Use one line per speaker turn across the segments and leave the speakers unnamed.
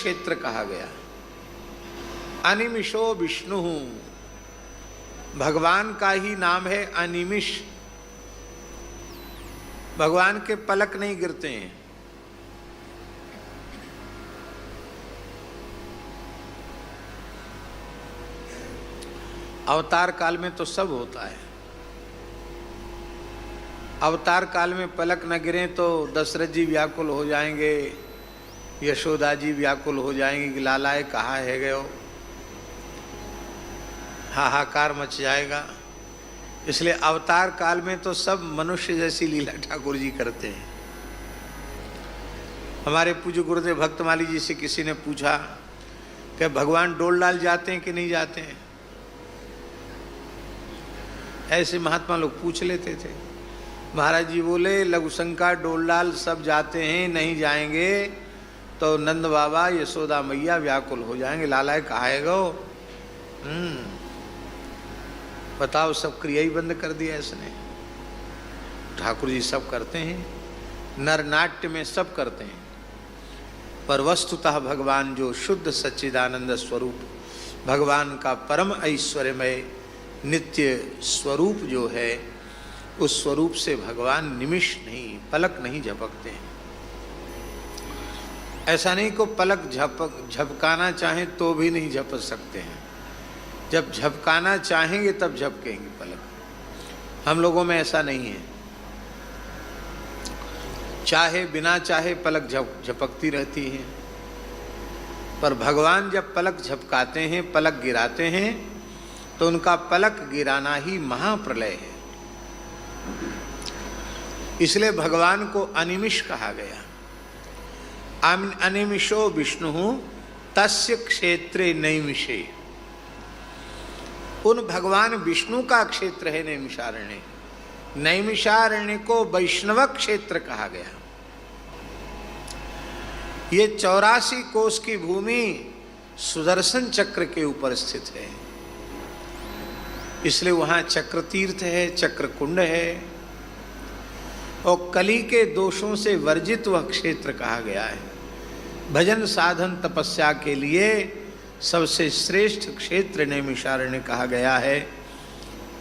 क्षेत्र कहा गया। अनिमिषो विष्णु, भगवान का ही नाम है अनिमिष। भगवान के पलक नहीं गिरते हैं। अवतार काल में तो सब होता है। अवतार काल में पलक न गिरे तो दशरथ जी व्याकुल हो जाएंगे, यशोदा जी व्याकुल हो जाएंगे कि लालाए कहाँ है गए हो, हाहाकार मच जाएगा। इसलिए अवतार काल में तो सब मनुष्य जैसी लीला ठाकुर जी करते हैं। हमारे पूज्य गुरुदेव भक्तमाली जी से किसी ने पूछा कि भगवान डोल डाल जाते हैं कि नहीं जाते हैं। ऐसे महात्मा लोग पूछ लेते थे। महाराज जी बोले लघुशंका डोलडाल सब जाते हैं, नहीं जाएंगे तो नंद बाबा यशोदा मैया व्याकुल हो जाएंगे, लालाए कहाँ है गो। बताओ, सब क्रिया ही बंद कर दिया इसने। ठाकुर जी सब करते हैं, नरनाट्य में सब करते हैं, पर वस्तुतः भगवान जो शुद्ध सच्चिदानंद स्वरूप, भगवान का परम ऐश्वर्यमय नित्य स्वरूप जो है, उस स्वरूप से भगवान निमिष नहीं, पलक नहीं झपकते हैं। ऐसा नहीं को पलक झपकाना चाहें तो भी नहीं झपक सकते हैं। जब झपकाना चाहेंगे तब झपकेंगे पलक। हम लोगों में ऐसा नहीं है, चाहे बिना चाहे पलक झपकती रहती है। पर भगवान जब पलक झपकाते हैं, पलक गिराते हैं, तो उनका पलक गिराना ही महाप्रलय है। इसलिए भगवान को अनिमिष कहा गया। अनिमिषो विष्णु तस्य क्षेत्रे नैमिषे। उन भगवान विष्णु का क्षेत्र है नैमिषारण्य। नैमिषारण्य को वैष्णव क्षेत्र कहा गया। ये 84 कोस की भूमि सुदर्शन चक्र के ऊपर स्थित है, इसलिए वहां चक्र तीर्थ है, चक्र कुंड है, और कली के दोषों से वर्जित वह क्षेत्र कहा गया है। भजन साधन तपस्या के लिए सबसे श्रेष्ठ क्षेत्र नैमिषारण्य कहा गया है।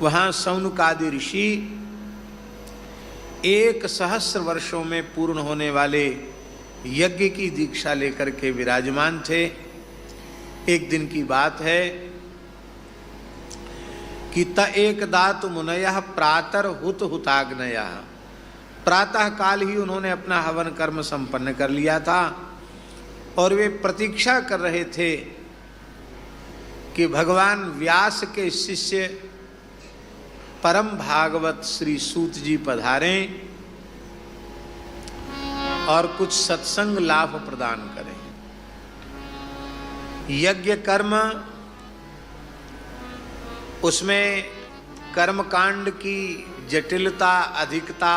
वहाँ सौनकादि ऋषि 1,000 वर्षों में पूर्ण होने वाले यज्ञ की दीक्षा लेकर के विराजमान थे। एक दिन की बात है कि त एक दातु मुनयः प्रातर हुत हुताग्नयः। प्रातः काल ही उन्होंने अपना हवन कर्म संपन्न कर लिया था और वे प्रतीक्षा कर रहे थे कि भगवान व्यास के शिष्य परम भागवत श्री सूत जी पधारें और कुछ सत्संग लाभ प्रदान करें। यज्ञ कर्म, उसमें कर्मकांड की जटिलता, अधिकता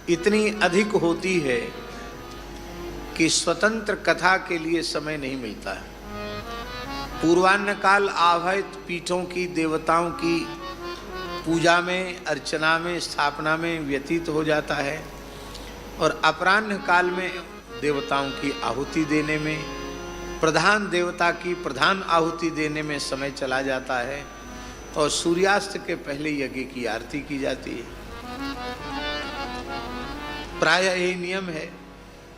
इतनी अधिक होती है कि स्वतंत्र कथा के लिए समय नहीं मिलता है। पूर्वान्न काल आवाहित पीठों की, देवताओं की पूजा में, अर्चना में, स्थापना में व्यतीत हो जाता है, और अपराह्न काल में देवताओं की आहुति देने में, प्रधान देवता की प्रधान आहुति देने में समय चला जाता है, और सूर्यास्त के पहले यज्ञ की आरती की जाती है। प्रायः यही नियम है।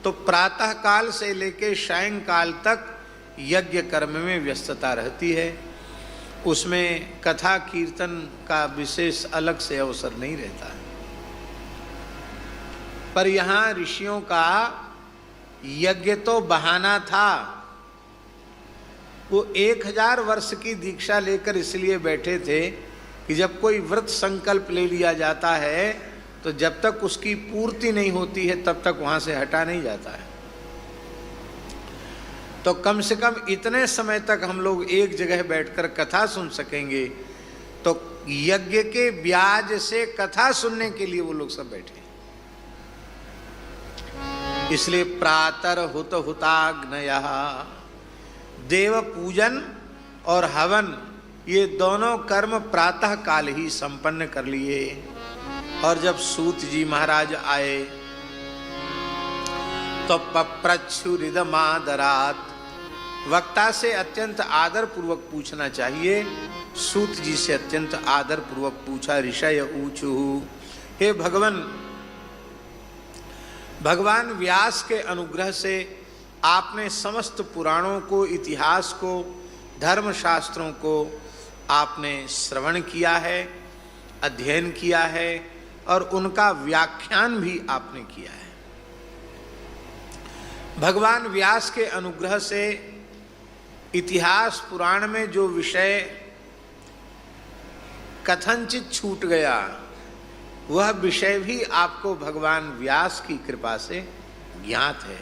तो प्रातः काल से लेकर सायंकाल तक यज्ञ कर्म में व्यस्तता रहती है। उसमें कथा कीर्तन का विशेष अलग से अवसर नहीं रहता है। पर यहाँ ऋषियों का यज्ञ तो बहाना था। वो 1000 वर्ष की दीक्षा लेकर इसलिए बैठे थे कि जब कोई व्रत संकल्प ले लिया जाता है तो जब तक उसकी पूर्ति नहीं होती है तब तक वहां से हटा नहीं जाता है। तो कम से कम इतने समय तक हम लोग एक जगह बैठकर कथा सुन सकेंगे। तो यज्ञ के ब्याज से कथा सुनने के लिए वो लोग सब बैठे। इसलिए प्रातर हुत हुताग्नयः, देव पूजन और हवन ये दोनों कर्म प्रातः काल ही संपन्न कर लिए। और जब सूत जी महाराज आए तो पप्रच्छुरिदमादरात, वक्ता से अत्यंत आदर पूर्वक पूछना चाहिए। सूत जी से अत्यंत आदर पूर्वक पूछा। ऋषय ऊचु, हे भगवान व्यास के अनुग्रह से आपने समस्त पुराणों को, इतिहास को, धर्मशास्त्रों को आपने श्रवण किया है, अध्ययन किया है और उनका व्याख्यान भी आपने किया है। भगवान व्यास के अनुग्रह से इतिहास पुराण में जो विषय कथनचित छूट गया, वह विषय भी आपको भगवान व्यास की कृपा से ज्ञात है।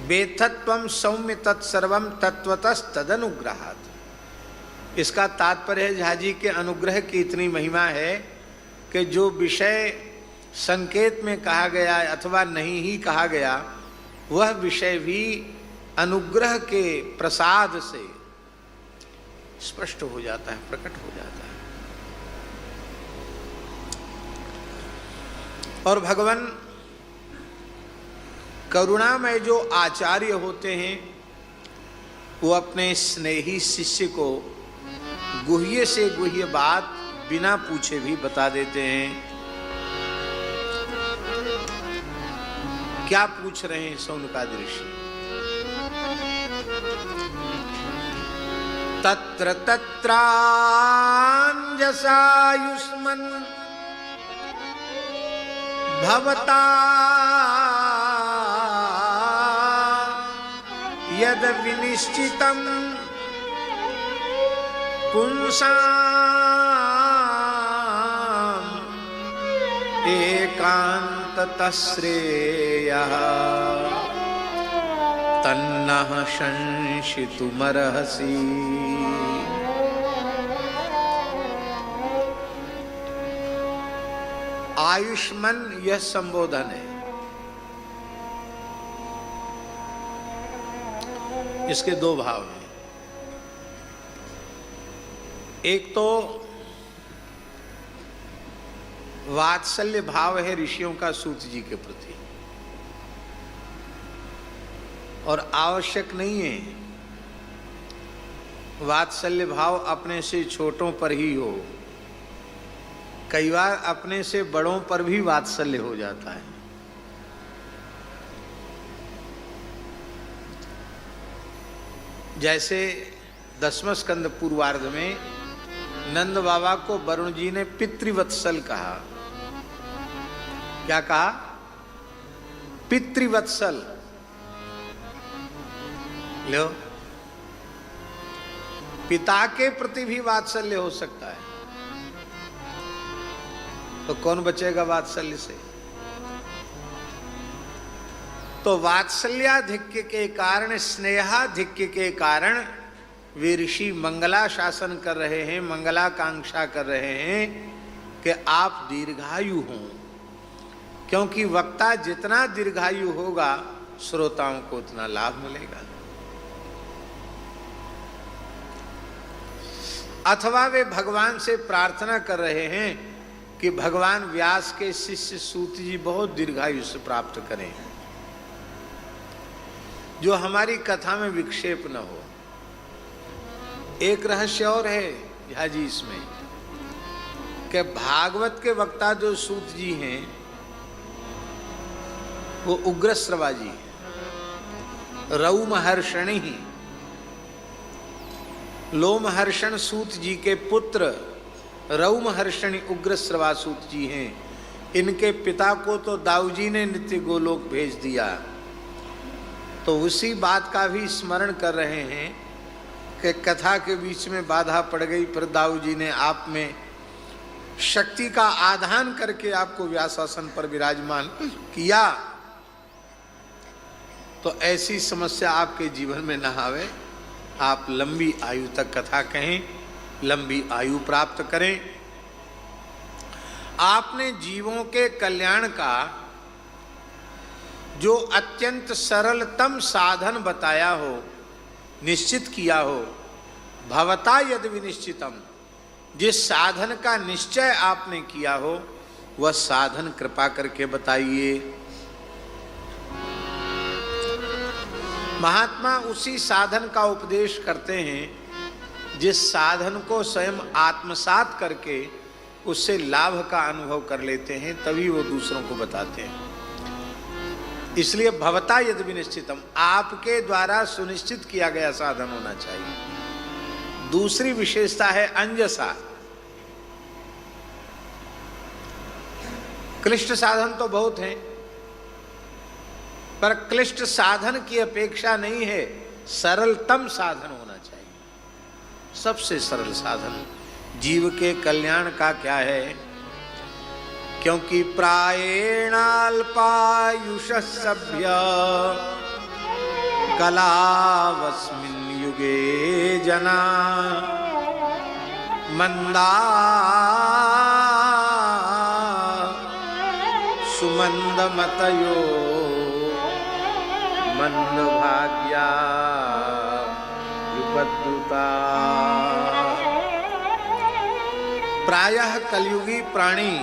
वेत्थत्वं सौम्य तत्सर्वं तत्वतस्तदनुग्रहात्। इसका तात्पर्य है झा जी के अनुग्रह की इतनी महिमा है कि जो विषय संकेत में कहा गया अथवा नहीं ही कहा गया, वह विषय भी अनुग्रह के प्रसाद से स्पष्ट हो जाता है, प्रकट हो जाता है। और भगवान करुणामय जो आचार्य होते हैं, वो अपने स्नेही शिष्य को गुह्य से गुह्य बात बिना पूछे भी बता देते हैं। क्या पूछ रहे हैं शौनकादि ऋषि? तत्र तत्राञ्जसायुष्मन् भवता यद विनिश्चितं पुंसाम् एकान्ततः श्रेयः तन्नः संशितुमर्हसि। आयुष्मान यह संबोधन है। इसके दो भाव हैं। एक तो वात्सल्य भाव है ऋषियों का सूत जी के प्रति, और आवश्यक नहीं है वात्सल्य भाव अपने से छोटों पर ही हो, कई बार अपने से बड़ों पर भी वात्सल्य हो जाता है। जैसे 10वें स्कंद पूर्वार्ध में नंद बाबा को वरुण जी ने पितृवत्सल कहा। क्या कहा? पितृवत्सल। लो, पिता के प्रति भी वात्सल्य हो सकता है, तो कौन बचेगा वात्सल्य से? तो वात्सल्याधिक्य के कारण, स्नेहाधिक्य के कारण वे ऋषि मंगला शासन कर रहे हैं, मंगलाकांक्षा कर रहे हैं कि आप दीर्घायु हों, क्योंकि वक्ता जितना दीर्घायु होगा श्रोताओं को उतना लाभ मिलेगा। अथवा वे भगवान से प्रार्थना कर रहे हैं कि भगवान व्यास के शिष्य सूत जी बहुत दीर्घायु से प्राप्त करें, जो हमारी कथा में विक्षेप न हो। एक रहस्य और है झा जी इसमें, कि भागवत के वक्ता जो सूत जी हैं वो उग्रश्रवा जी हैं, रौमहर्षणी ही। लोमहर्षण सूत जी के पुत्र रौमहर्षणी उग्रश्रवा सूत जी हैं। इनके पिता को तो दाऊजी ने नित्य गोलोक भेज दिया, तो उसी बात का भी स्मरण कर रहे हैं कि कथा के बीच में बाधा पड़ गई, पर दाऊजी ने आप में शक्ति का आधान करके आपको व्यासासन पर विराजमान किया। तो ऐसी समस्या आपके जीवन में न आवे, आप लंबी आयु तक कथा कहें, लंबी आयु प्राप्त करें। आपने जीवों के कल्याण का जो अत्यंत सरलतम साधन बताया हो, निश्चित किया हो, भवता यद विनिश्चितम, जिस साधन का निश्चय आपने किया हो वह साधन कृपा करके बताइए। महात्मा उसी साधन का उपदेश करते हैं जिस साधन को स्वयं आत्मसात करके उससे लाभ का अनुभव कर लेते हैं, तभी वो दूसरों को बताते हैं। इसलिए भवता यदि विनिश्चितम, आपके द्वारा सुनिश्चित किया गया साधन होना चाहिए। दूसरी विशेषता है अंजसा। क्लिष्ट साधन तो बहुत हैं, पर क्लिष्ट साधन की अपेक्षा नहीं है, सरलतम साधन होना चाहिए। सबसे सरल साधन जीव के कल्याण का क्या है? क्योंकि प्रायेणाल्पायुष सभ्य कलावस्मिन् युगे जना मंदा सुमंदमतयो मंदभाग्या विपद्रुता। प्रायः कलयुगी प्राणी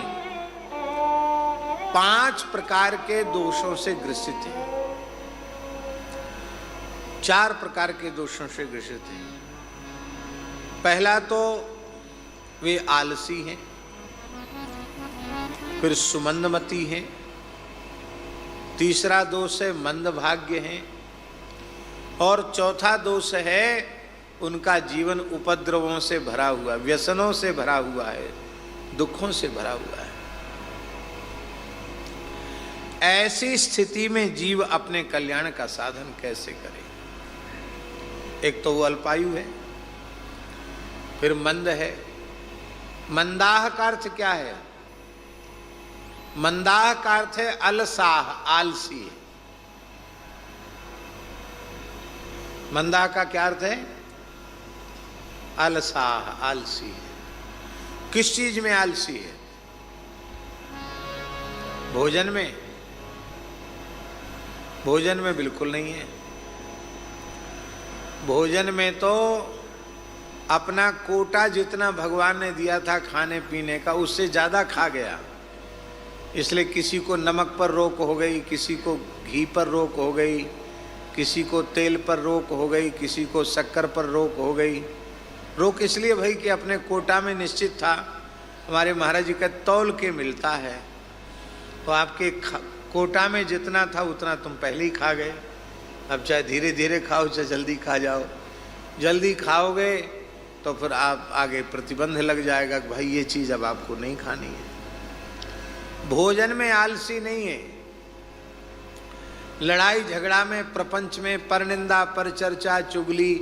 5 प्रकार के दोषों से ग्रसित है, 4 प्रकार के दोषों से ग्रसित है। पहला तो वे आलसी हैं, फिर सुमंदमती हैं, तीसरा दोष है मंदभाग्य हैं, और चौथा दोष है उनका जीवन उपद्रवों से भरा हुआ, व्यसनों से भरा हुआ है, दुखों से भरा हुआ है। ऐसी स्थिति में जीव अपने कल्याण का साधन कैसे करे? एक तो वो अल्पायु है, फिर मंद है। मंदाह का अर्थ क्या है? मंदाह का अर्थ है अलसाह, आलसी है। मंदाह का क्या अर्थ है? अलसाह, आलसी है। किस चीज में आलसी है? भोजन में? भोजन में बिल्कुल नहीं है। भोजन में तो अपना कोटा जितना भगवान ने दिया था खाने पीने का, उससे ज्यादा खा गया। इसलिए किसी को नमक पर रोक हो गई, किसी को घी पर रोक हो गई, किसी को तेल पर रोक हो गई, किसी को शक्कर पर रोक हो गई। रोक इसलिए भाई कि अपने कोटा में निश्चित था। हमारे महाराज जी का तौल के मिलता है, तो आपके कोटा में जितना था उतना तुम पहले ही खा गए। अब चाहे धीरे धीरे खाओ, चाहे जल्दी खा जाओ। जल्दी खाओगे तो फिर आप आगे प्रतिबंध लग जाएगा कि भाई ये चीज़ अब आपको नहीं खानी है। भोजन में आलसी नहीं है। लड़ाई झगड़ा में, प्रपंच में, परनिंदा, परचर्चा, चुगली,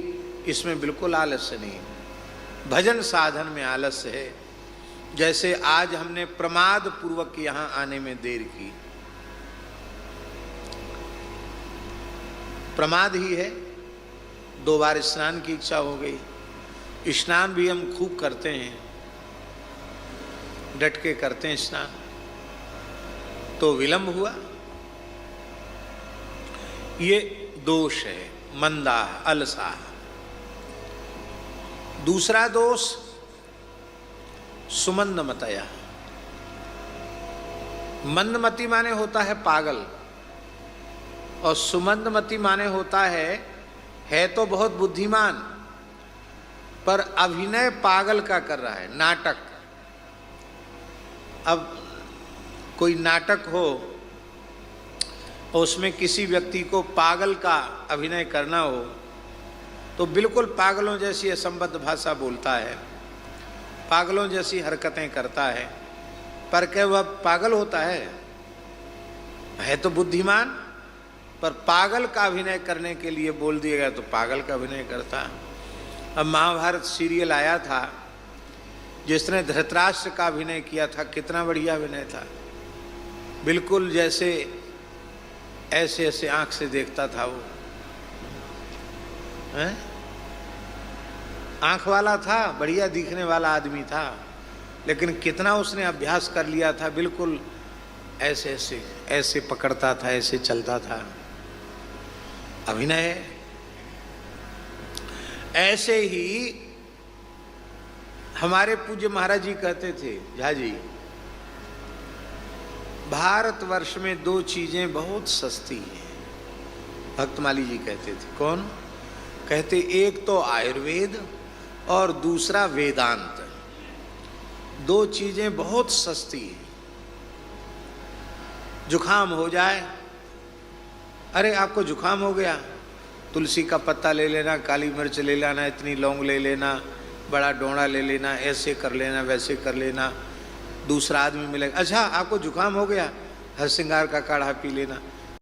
इसमें बिल्कुल आलस्य नहीं है। भजन साधन में आलस्य है। जैसे आज हमने प्रमाद पूर्वक यहाँ आने में देर की, प्रमाद ही है। 2 बार स्नान की इच्छा हो गई। स्नान भी हम खूब करते हैं, डट के करते हैं स्नान, तो विलंब हुआ। ये दोष है, मंदा, अलसा। दूसरा दोष सुमंदमतया। मंदमती माने होता है पागल, और सुमंदमती माने होता है तो बहुत बुद्धिमान, पर अभिनय पागल का कर रहा है, नाटक। अब कोई नाटक हो और उसमें किसी व्यक्ति को पागल का अभिनय करना हो, तो बिल्कुल पागलों जैसी असंबद्ध भाषा बोलता है, पागलों जैसी हरकतें करता है, पर क्या वह पागल होता है तो बुद्धिमान, पर पागल का अभिनय करने के लिए बोल दिया गया तो पागल का अभिनय करता। अब महाभारत सीरियल आया था, जिसने धृतराष्ट्र का अभिनय किया था, कितना बढ़िया अभिनय था। बिल्कुल जैसे ऐसे ऐसे आंख से देखता था वो, हैं? आंख वाला था, बढ़िया दिखने वाला आदमी था, लेकिन कितना उसने अभ्यास कर लिया था। बिल्कुल ऐसे ऐसे ऐसे पकड़ता था, ऐसे चलता था। अभिनय है। ऐसे ही हमारे पूज्य महाराज जी कहते थे, झा जी, भारतवर्ष में 2 चीजें बहुत सस्ती हैं, भक्तमाली जी कहते थे। कौन कहते? एक तो आयुर्वेद और दूसरा वेदांत। दो चीजें बहुत सस्ती हैं। जुखाम हो जाए, अरे आपको जुखाम हो गया, तुलसी का पत्ता ले लेना, काली मिर्च ले लेना, इतनी लौंग ले लेना, बड़ा डोंडा ले लेना, ऐसे कर लेना, वैसे कर लेना। दूसरा आदमी मिलेगा, अच्छा आपको जुकाम हो गया, हर श्रृंगार का काढ़ा पी लेना।